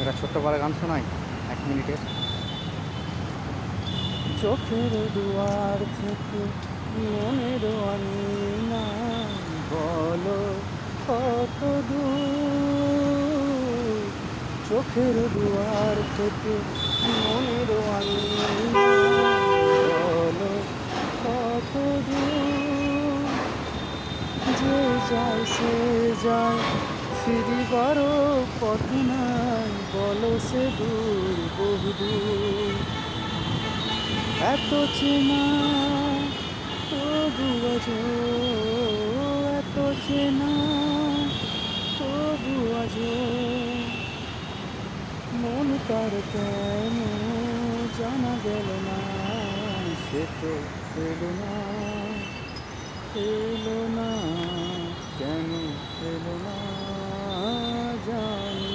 এটা ছোট্ট পাড়া গান শোনাই 1 মিনিটের। চোখের দুয়ার থেকে মনের আঙিনা, বলো কত দূর। চোখের দুয়ার থেকে মনের আঙিনা, বলো কত দূর। যে যায় সে যায়, ফিরিবারও পথ নাই, বলো সে দূর বহুদূর। এত চেনা তবু আজো, এত চেনা তবু আজো, মন তার কেন জানা গেল না, সে তো এলো না, এলো না, কেন এলো না জানি।